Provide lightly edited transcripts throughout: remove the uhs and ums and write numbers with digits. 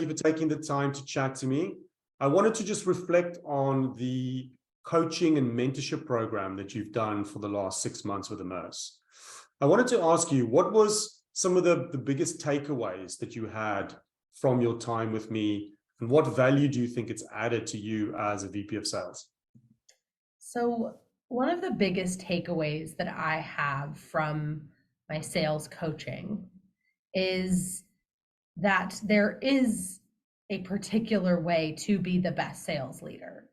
you for taking the time to chat to me. I wanted to just reflect on the coaching and mentorship program that you've done for the last 6 months with Immerse. I wanted to ask you, what was some of the biggest takeaways that you had from your time with me, and what value do you think it's added to you as a VP of sales? So, one of the biggest takeaways that I have from my sales coaching is that there is a particular way to be the best sales leader.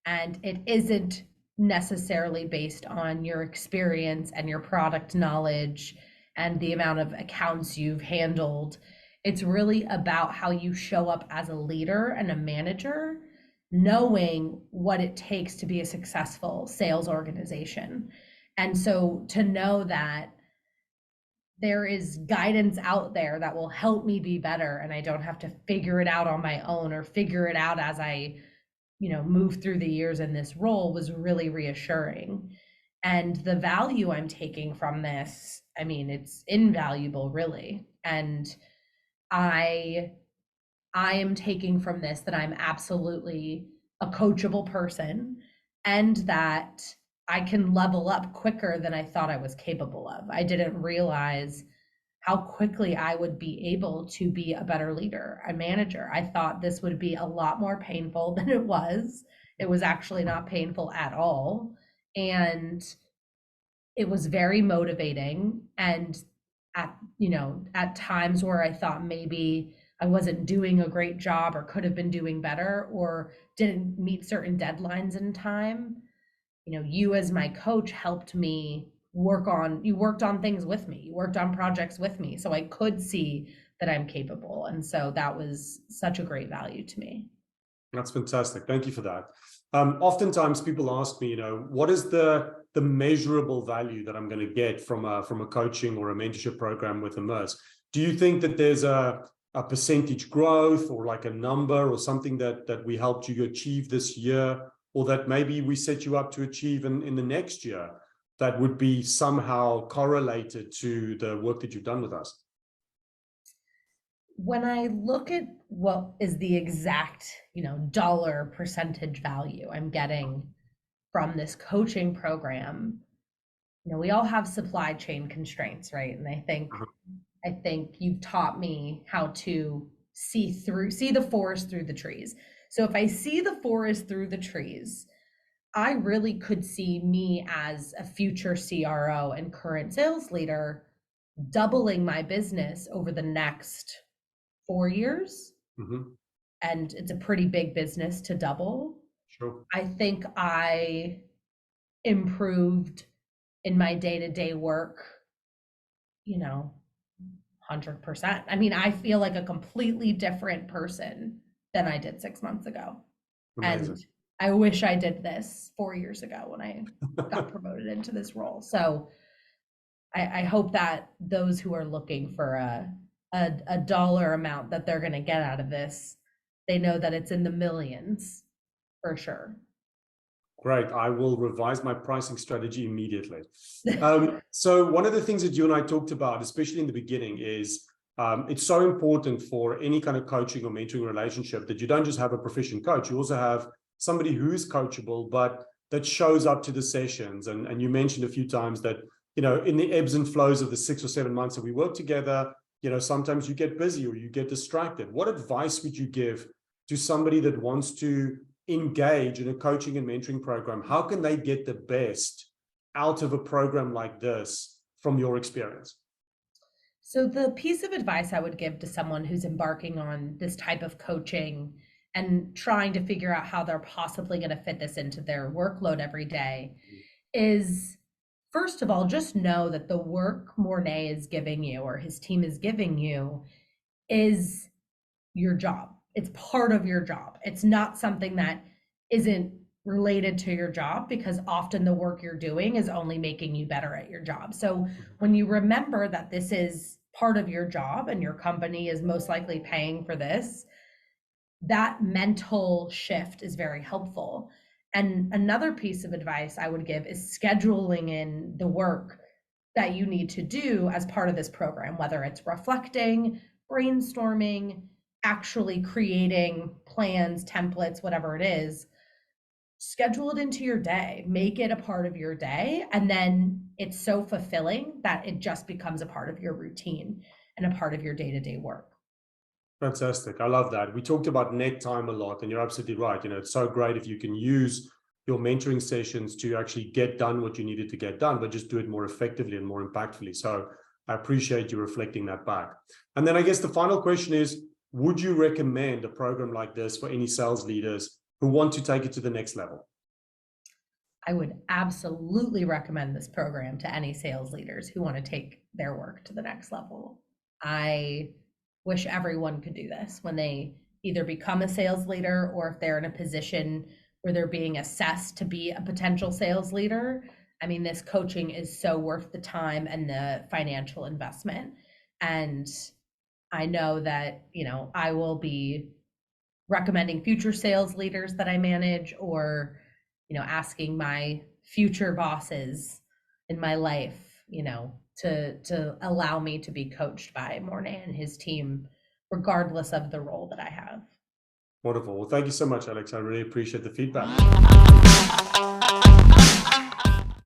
And it isn't necessarily based on your experience and your product knowledge and the amount of accounts you've handled. It's really about how you show up as a leader and a manager, knowing what it takes to be a successful sales organization. And so to know that there is guidance out there that will help me be better, and I don't have to figure it out on my own or figure it out as I move through the years in this role, was really reassuring. And the value I'm taking from this, I mean, it's invaluable, really. And I I am taking from this that I'm absolutely a coachable person, and that I can level up quicker than I thought I was capable of. I didn't realize how quickly I would be able to be a better leader, a manager. I thought this would be a lot more painful than it was. It was actually not painful at all. And it was very motivating. And at times where I thought maybe I wasn't doing a great job or could have been doing better or didn't meet certain deadlines in time, you as my coach helped me you worked on things with me, you worked on projects with me, so I could see that I'm capable. And so that was such a great value to me. That's fantastic. Thank you for that. Oftentimes people ask me, what is the measurable value that I'm going to get from a coaching or a mentorship program with Immerse? Do you think that there's a percentage growth, or like a number or something that we helped you achieve this year, or that maybe we set you up to achieve in the next year, that would be somehow correlated to the work that you've done with us? When I look at what is the exact, dollar percentage value I'm getting from this coaching program, we all have supply chain constraints, right? And I think you've taught me how to see the forest through the trees. So if I see the forest through the trees, I really could see me as a future CRO and current sales leader doubling my business over the next 4 years. Mm-hmm. And it's a pretty big business to double. Sure. I think I improved in my day-to-day work, 100%. I mean, I feel like a completely different person than I did 6 months ago. And Amazing. I wish I did this 4 years ago when I got promoted into this role. So I hope that those who are looking for a dollar amount that they're going to get out of this, they know that it's in the millions for sure. Great. I will revise my pricing strategy immediately. So one of the things that you and I talked about, especially in the beginning, is it's so important for any kind of coaching or mentoring relationship that you don't just have a proficient coach. You also have somebody who's coachable, but that shows up to the sessions. And you mentioned a few times that, in the ebbs and flows of the 6 or 7 months that we work together, sometimes you get busy or you get distracted. What advice would you give to somebody that wants to engage in a coaching and mentoring program? How can they get the best out of a program like this from your experience? So the piece of advice I would give to someone who's embarking on this type of coaching and trying to figure out how they're possibly going to fit this into their workload every day is, first of all, just know that the work Mornay is giving you or his team is giving you is your job. It's part of your job. It's not something that isn't related to your job, because often the work you're doing is only making you better at your job. So when you remember that this is part of your job and your company is most likely paying for this, that mental shift is very helpful. And another piece of advice I would give is scheduling in the work that you need to do as part of this program, whether it's reflecting, brainstorming, actually creating plans, templates, whatever it is, schedule it into your day, make it a part of your day. And then it's so fulfilling that it just becomes a part of your routine and a part of your day-to-day work. Fantastic. I love that. We talked about net time a lot, and you're absolutely right. It's so great if you can use your mentoring sessions to actually get done what you needed to get done, but just do it more effectively and more impactfully. So I appreciate you reflecting that back. And then I guess the final question is, would you recommend a program like this for any sales leaders who want to take it to the next level? I would absolutely recommend this program to any sales leaders who want to take their work to the next level. I wish everyone could do this when they either become a sales leader or if they're in a position where they're being assessed to be a potential sales leader. I mean, this coaching is so worth the time and the financial investment. And I know that, I will be recommending future sales leaders that I manage, or asking my future bosses in my life, to allow me to be coached by Mornay and his team, regardless of the role that I have. Wonderful. Well, thank you so much, Alex. I really appreciate the feedback.